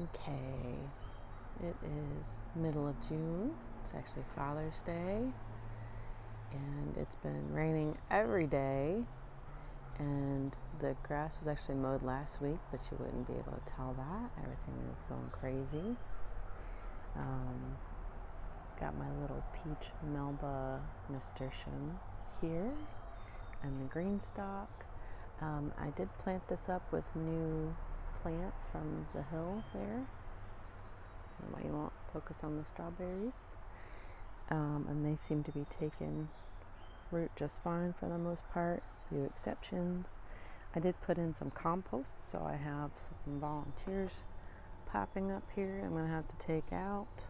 Okay, it is middle of June. It's actually Father's Day, and it's been raining every day. And the grass was actually mowed last week, but you wouldn't be able to tell that. Everything is going crazy. Got my little peach melba nasturtium here, and the green stalk. I did plant this up with new plants from the hill there. Why you won't focus on the strawberries. And they seem to be taking root just fine for the most part. Few exceptions. I did put in some compost, so I have some volunteers popping up here I'm going to have to take out.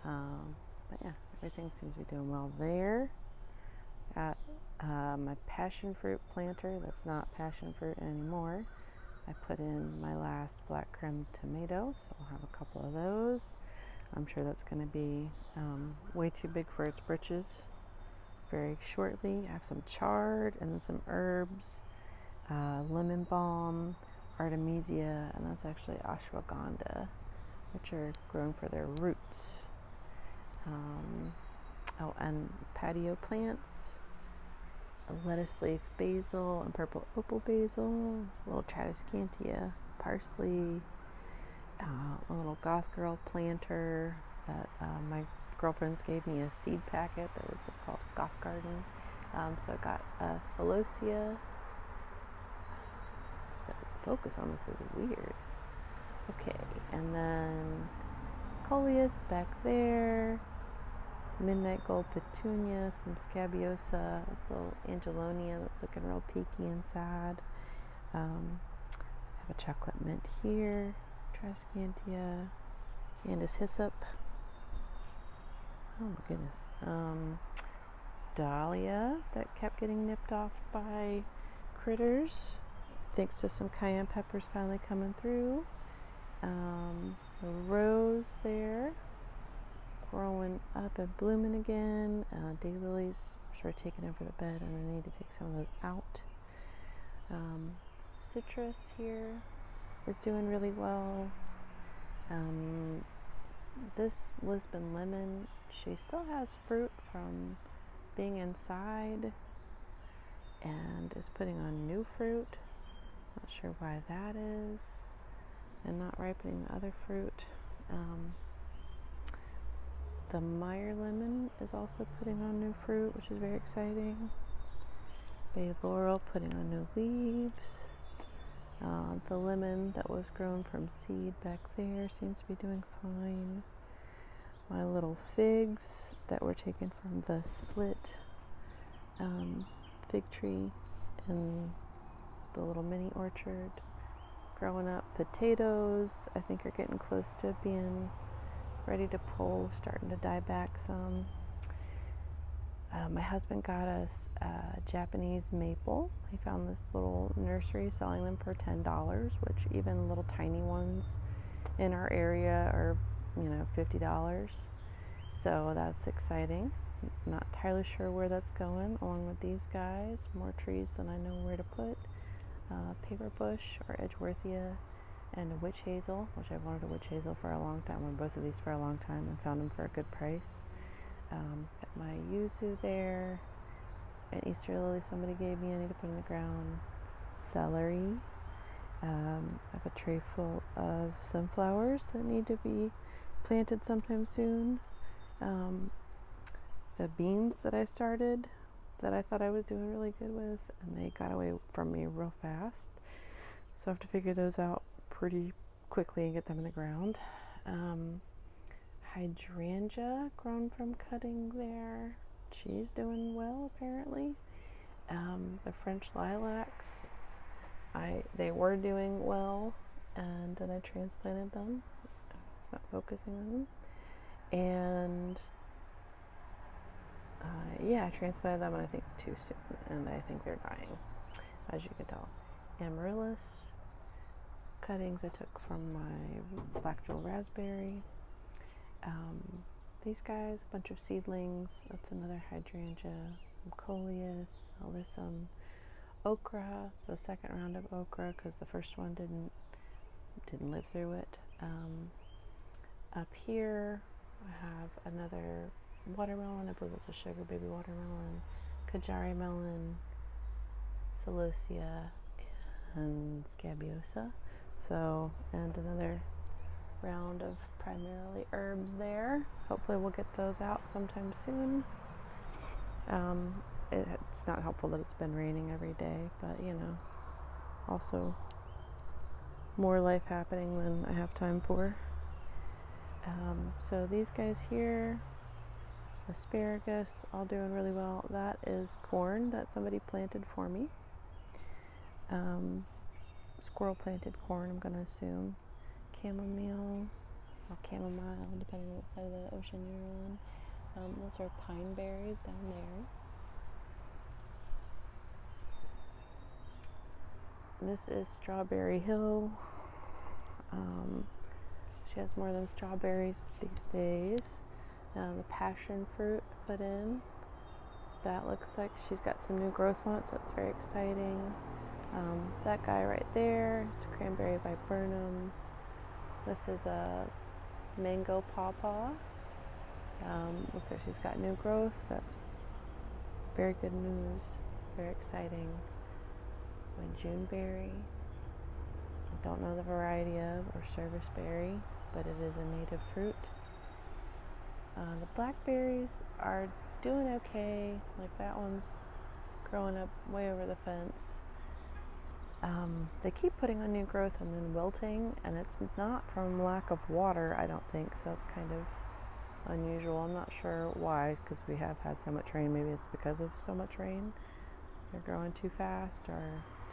But yeah, everything seems to be doing well there. Got my passion fruit planter that's not passion fruit anymore. I put in my last black currant tomato, so I'll have a couple of those. I'm sure that's going to be way too big for its britches very shortly. I have some chard and then some herbs, lemon balm, artemisia, and that's actually ashwagandha, which are grown for their roots. And patio plants, a lettuce leaf basil and purple opal basil, a little tradescantia parsley, a little goth girl planter that my girlfriends gave me a seed packet that was called Goth Garden. So I got celosia. The focus on this is weird. Okay, and then coleus back there, midnight gold petunia, some scabiosa, that's a little angelonia that's looking real peaky and sad. Have a chocolate mint here, tradescantia, Andis hyssop. Oh my goodness. Dahlia that kept getting nipped off by critters, thanks to some cayenne peppers finally coming through. A rose there, growing up and blooming again. Daylilies sort of taking over the bed, and I need to take some of those out. Citrus here is doing really well. This Lisbon lemon, she still has fruit from being inside and is putting on new fruit. Not sure why that is, and not ripening the other fruit. The Meyer lemon is also putting on new fruit, which is very exciting. Bay laurel putting on new leaves. The lemon that was grown from seed back there seems to be doing fine. My little figs that were taken from the split fig tree in the little mini orchard, growing up. Potatoes, I think, are getting close to being ready to pull, starting to die back some. My husband got us a Japanese maple. He found this little nursery selling them for $10, which even little tiny ones in our area are, $50. So that's exciting. Not entirely sure where that's going, along with these guys. More trees than I know where to put. Paper bush or Edgeworthia, and a witch hazel, which I've wanted a witch hazel for a long time. Wanted both of these for a long time and found them for a good price. Got my yuzu there. An Easter lily somebody gave me, I need to put in the ground. Celery. I have a tray full of sunflowers that need to be planted sometime soon. The beans that I started that I thought I was doing really good with, and they got away from me real fast. So I have to figure those out pretty quickly and get them in the ground. Hydrangea grown from cutting there. She's doing well, apparently. The French lilacs, they were doing well, and then I transplanted them. It's not focusing on them. And I transplanted them, and I think too soon, and I think they're dying, as you can tell. Amaryllis cuttings I took from my black jewel raspberry. These guys, a bunch of seedlings. That's another hydrangea. Some coleus, alyssum, okra. It's the second round of okra because the first one didn't live through it. Up here, I have another watermelon. I believe it's a sugar baby watermelon, Kajari melon, celosia, and scabiosa. So, and another round of primarily herbs there. Hopefully we'll get those out sometime soon. It's not helpful that it's been raining every day, but you know, also more life happening than I have time for. So these guys here, asparagus, all doing really well. That is corn that somebody planted for me. Squirrel planted corn, I'm going to assume. Chamomile, or chamomile, depending on what side of the ocean you're on. Those are pine berries down there. This is Strawberry Hill. She has more than strawberries these days. The passion fruit put in. That looks like she's got some new growth on it, so that's very exciting. That guy right there, it's cranberry viburnum. This is a mango pawpaw. Looks like she's got new growth. That's very good news. Very exciting. My Juneberry. I don't know the variety of, or serviceberry, but it is a native fruit. The blackberries are doing okay. Like that one's growing up way over the fence. They keep putting on new growth and then wilting, and it's not from lack of water, I don't think, so it's kind of unusual. I'm not sure why, because we have had so much rain. Maybe it's because of so much rain. They're growing too fast or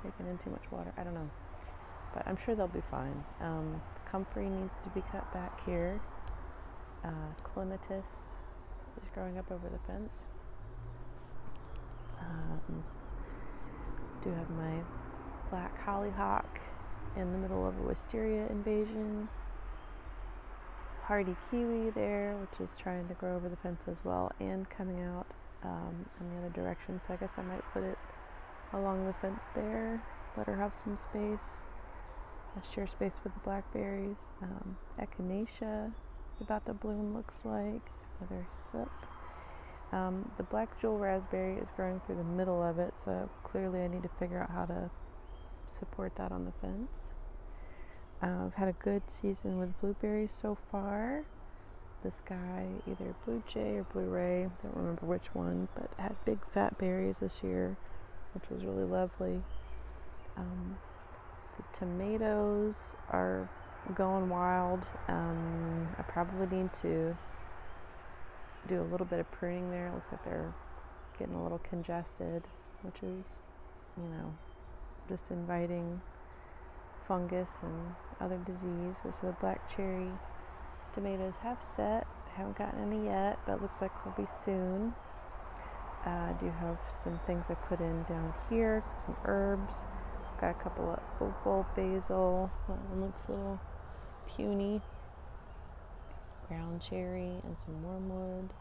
taking in too much water. I don't know. But I'm sure they'll be fine. Comfrey needs to be cut back here. Clematis is growing up over the fence. Do have my black hollyhock in the middle of a wisteria invasion. Hardy kiwi there, which is trying to grow over the fence as well, and coming out in the other direction. So I guess I might put it along the fence there. Let her have some space. Share space with the blackberries. Echinacea is about to bloom, looks like. Another hyssop. The black jewel raspberry is growing through the middle of it, so clearly I need to figure out how to support that on the fence. I've had a good season with blueberries so far. This guy, either Blue Jay or Blue Ray, don't remember which one, but had big fat berries this year, which was really lovely. The tomatoes are going wild. I probably need to do a little bit of pruning there. It looks like they're getting a little congested, which is, just inviting fungus and other disease. So the black cherry tomatoes have set. Haven't gotten any yet, but looks like will be soon. I do have some things I put in down here, some herbs. Got a couple of opal, basil. One looks a little puny. Ground cherry and some wormwood.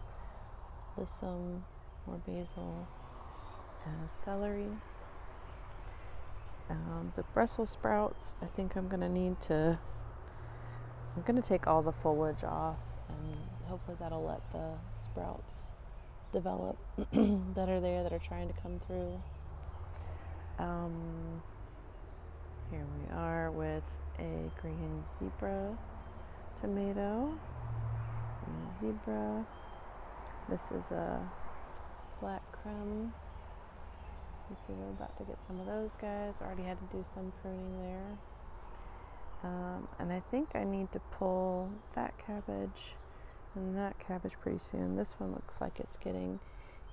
Lissum, more basil, celery. The Brussels sprouts, I think I'm going to take all the foliage off, and hopefully that'll let the sprouts develop that are there, that are trying to come through. Here we are with a green zebra tomato. Zebra. This is a black crumb. You see, we're about to get some of those guys. Already had to do some pruning there. And I think I need to pull that cabbage and that cabbage pretty soon. This one looks like it's getting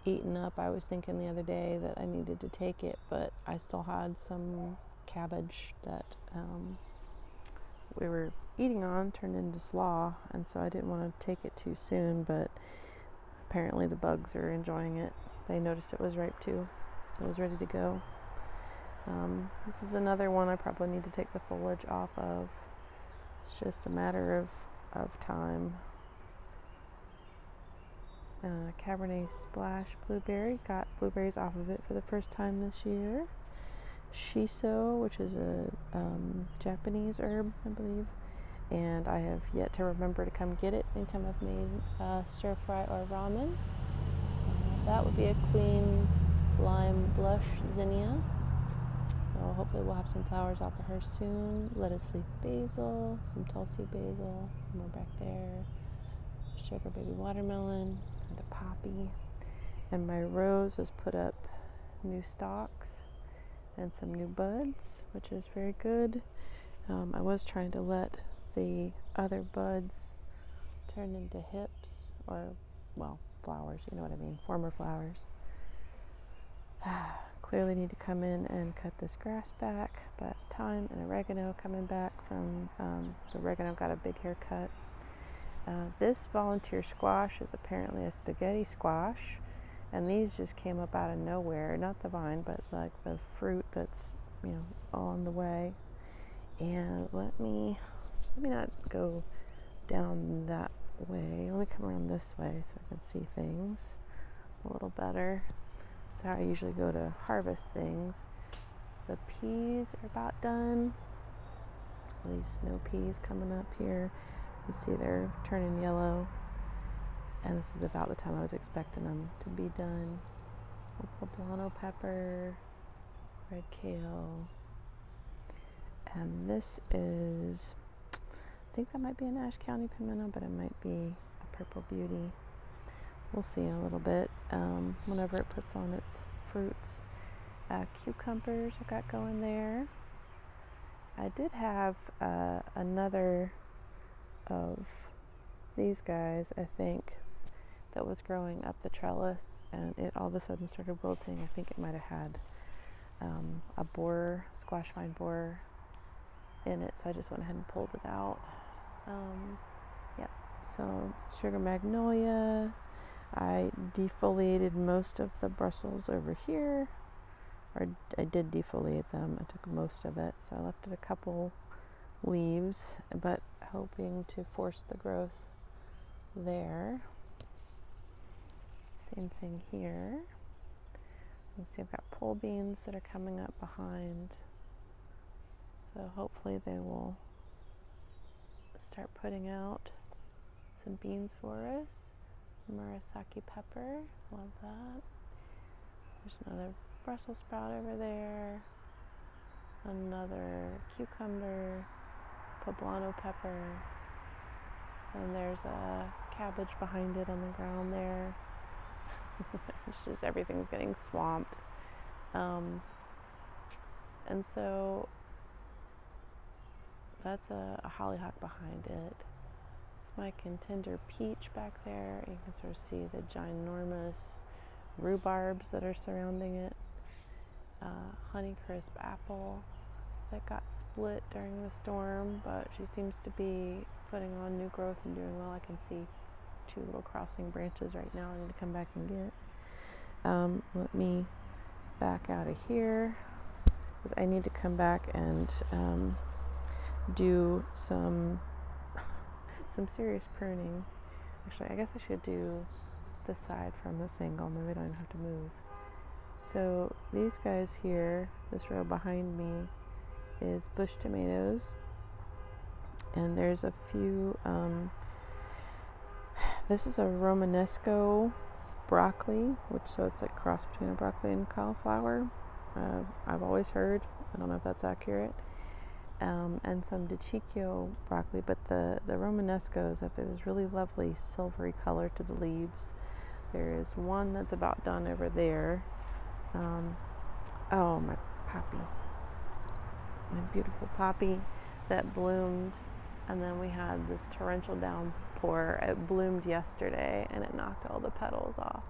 eaten up. I was thinking the other day that I needed to take it, but I still had some cabbage that we were eating on, turned into slaw, and so I didn't want to take it too soon, but apparently the bugs are enjoying it. They noticed it was ripe too. It was ready to go. This is another one I probably need to take the foliage off of. It's just a matter of time. Cabernet Splash blueberry. Got blueberries off of it for the first time this year. Shiso, which is a Japanese herb, I believe, and I have yet to remember to come get it anytime I've made stir fry or ramen. That would be a queen lime blush zinnia. So hopefully we'll have some flowers off of her soon. Lettuce leaf basil, some tulsi basil, more back there. Sugar baby watermelon, and a poppy. And my rose has put up new stalks and some new buds, which is very good. I was trying to let the other buds turn into hips, or, well, flowers, you know what I mean, former flowers. Clearly need to come in and cut this grass back, but thyme and oregano coming back from, the oregano got a big haircut. This volunteer squash is apparently a spaghetti squash, and these just came up out of nowhere, not the vine, but like the fruit that's, on the way. And let me not go down that way. Let me come around this way so I can see things a little better. That's how I usually go to harvest things. The peas are about done. These snow peas coming up here. You see they're turning yellow. And this is about the time I was expecting them to be done. Poblano pepper, red kale. And this is, I think that might be an Ashe County pimento, but it might be a purple beauty. We'll see in a little bit whenever it puts on its fruits. Cucumbers I got going there. I did have another of these guys, I think, that was growing up the trellis, and it all of a sudden started wilting. I think it might have had a borer, squash vine borer in it, so I just went ahead and pulled it out. So sugar magnolia. I defoliated most of the Brussels over here, or I did defoliate them. I took most of it, so I left it a couple leaves, but hoping to force the growth there. Same thing here. You see I've got pole beans that are coming up behind, so hopefully they will start putting out some beans for us. Murasaki pepper, love that. There's another Brussels sprout over there, another cucumber, poblano pepper, and there's a cabbage behind it on the ground there. It's just everything's getting swamped. And so that's a hollyhock behind it. It's my contender peach back there. You can sort of see the ginormous rhubarbs that are surrounding it. Honeycrisp apple that got split during the storm, but she seems to be putting on new growth and doing well. I can see two little crossing branches right now I need to come back and get. Let me back out of here because I need to come back and do some serious pruning. Actually, I guess I should do this side from this angle. Maybe I don't even have to move. So these guys here, this row behind me, is bush tomatoes, and there's a few. This is a Romanesco broccoli, so it's like a cross between a broccoli and cauliflower. I've always heard. I don't know if that's accurate. And some DiCiccio broccoli, but the Romanescos have this really lovely silvery color to the leaves. There is one that's about done over there. Oh, my poppy. My beautiful poppy that bloomed, and then we had this torrential downpour. It bloomed yesterday, and it knocked all the petals off.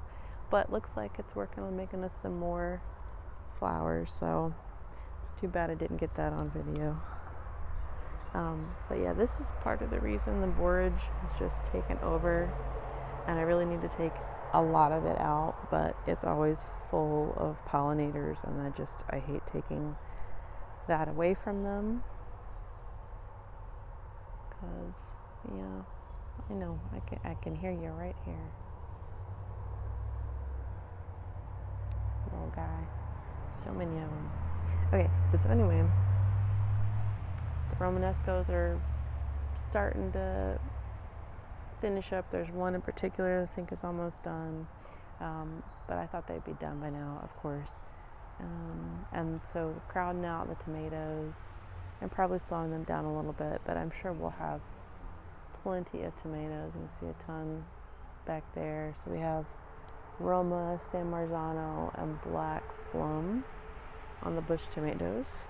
But looks like it's working on making us some more flowers, so it's too bad I didn't get that on video. But yeah, this is part of the reason the borage has just taken over, and I really need to take a lot of it out, but it's always full of pollinators, and I hate taking that away from them, because I know I can hear you right here, little guy. So many of them. Okay, but so anyway, the Romanescos are starting to finish up. There's one in particular I think is almost done, but I thought they'd be done by now, of course. And so crowding out the tomatoes and probably slowing them down a little bit, but I'm sure we'll have plenty of tomatoes. You can see a ton back there. So we have Roma, San Marzano, and Black Plum on the bush tomatoes.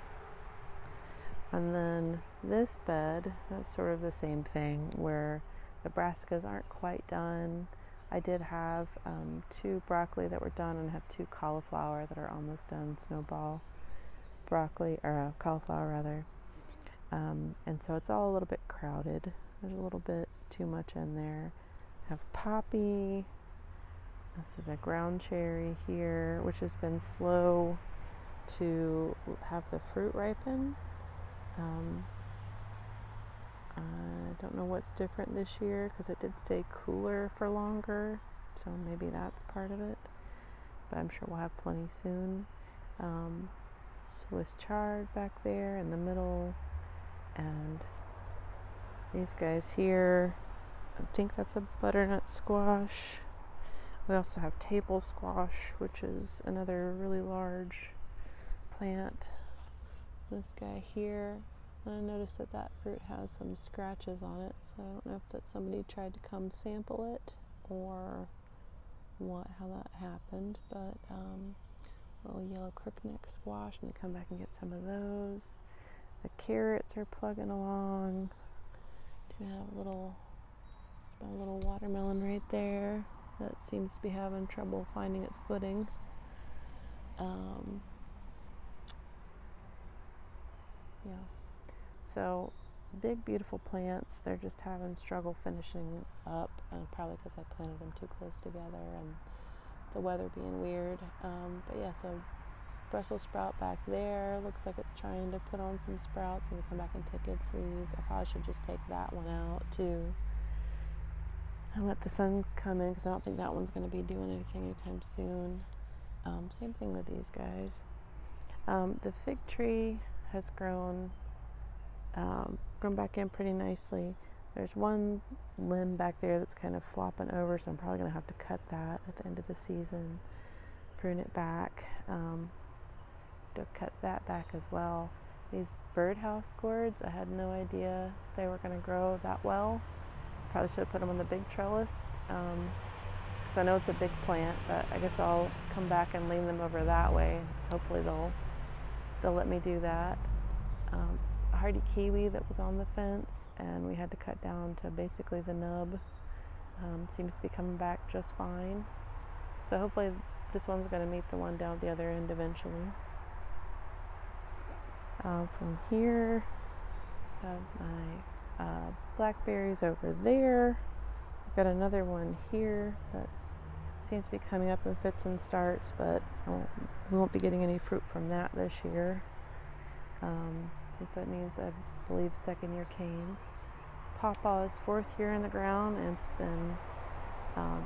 And then this bed, that's sort of the same thing, where the brassicas aren't quite done. I did have 2 broccoli that were done, and have 2 cauliflower that are almost done, snowball broccoli, or cauliflower rather. And so it's all a little bit crowded. There's a little bit too much in there. I have poppy. This is a ground cherry here, which has been slow to have the fruit ripen. I don't know what's different this year because it did stay cooler for longer, so maybe that's part of it, but I'm sure we'll have plenty soon. Swiss chard back there in the middle, and these guys here, I think that's a butternut squash. We also have table squash, which is another really large plant. This guy here, and I noticed that fruit has some scratches on it, so I don't know if that somebody tried to come sample it or how that happened, but little yellow crookneck squash, and come back and get some of those. The carrots are plugging along. Do have a little watermelon right there that seems to be having trouble finding its footing. Yeah. So big, beautiful plants. They're just having struggle finishing up, and probably because I planted them too close together and the weather being weird. But yeah, so Brussels sprout back there. Looks like it's trying to put on some sprouts and come back and take its leaves. I probably should just take that one out too and let the sun come in, because I don't think that one's going to be doing anything anytime soon. Same thing with these guys. The fig tree has grown back in pretty nicely. There's one limb back there that's kind of flopping over, so I'm probably going to have to cut that at the end of the season, prune it back. To cut that back as well. These birdhouse gourds, I had no idea they were going to grow that well. Probably should have put them on the big trellis, because I know it's a big plant, but I guess I'll come back and lean them over that way. Hopefully they'll let me do that. A hardy kiwi that was on the fence, and we had to cut down to basically the nub. Seems to be coming back just fine. So hopefully this one's going to meet the one down at the other end eventually. From here, I have my blackberries over there. I've got another one here that seems to be coming up in fits and starts, but we won't be getting any fruit from that this year, since that means, I believe, 2nd-year canes. Pawpaw is 4th year in the ground, and it's been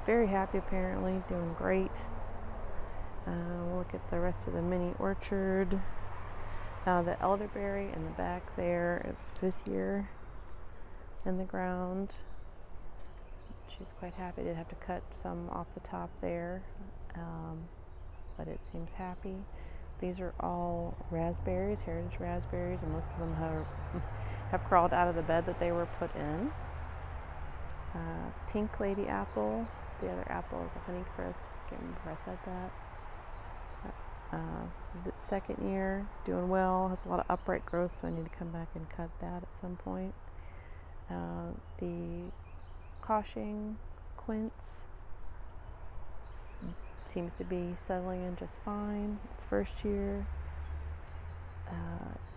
very happy apparently, doing great. We'll look at the rest of the mini orchard. The elderberry in the back there, it's 5th year in the ground. She's quite happy. Did have to cut some off the top there, but it seems happy. These are all raspberries, heritage raspberries, and most of them have crawled out of the bed that they were put in. Pink lady apple. The other apple is a Honeycrisp. I can't remember if I said that. This is its 2nd year, doing well. Has a lot of upright growth, so I need to come back and cut that at some point. The Coshing quince seems to be settling in just fine. It's 1st year.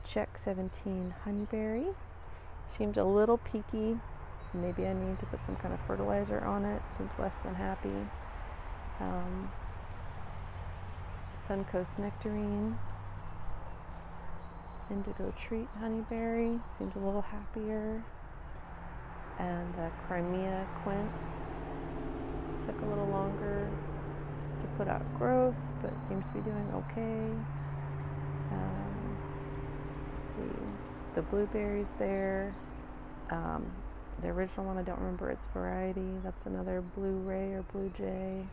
Czech 17 honeyberry seems a little peaky. Maybe I need to put some kind of fertilizer on it. Seems less than happy. Suncoast nectarine. Indigo treat honeyberry seems a little happier. And the Crimea quince took a little longer to put out growth, but seems to be doing okay. Let's see, the blueberries there. The original one, I don't remember its variety. That's another Blue Ray or Blue Jay.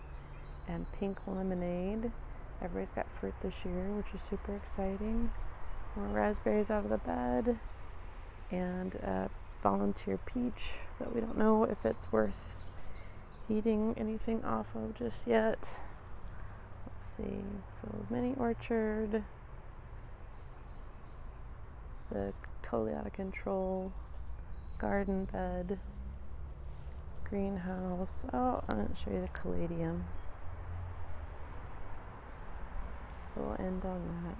And Pink Lemonade. Everybody's got fruit this year, which is super exciting. More raspberries out of the bed. And a volunteer peach that we don't know if it's worth eating anything off of just yet. Let's see. So mini orchard. The totally out of control garden bed, greenhouse. Oh, I'm going to show you the caladium. So we'll end on that.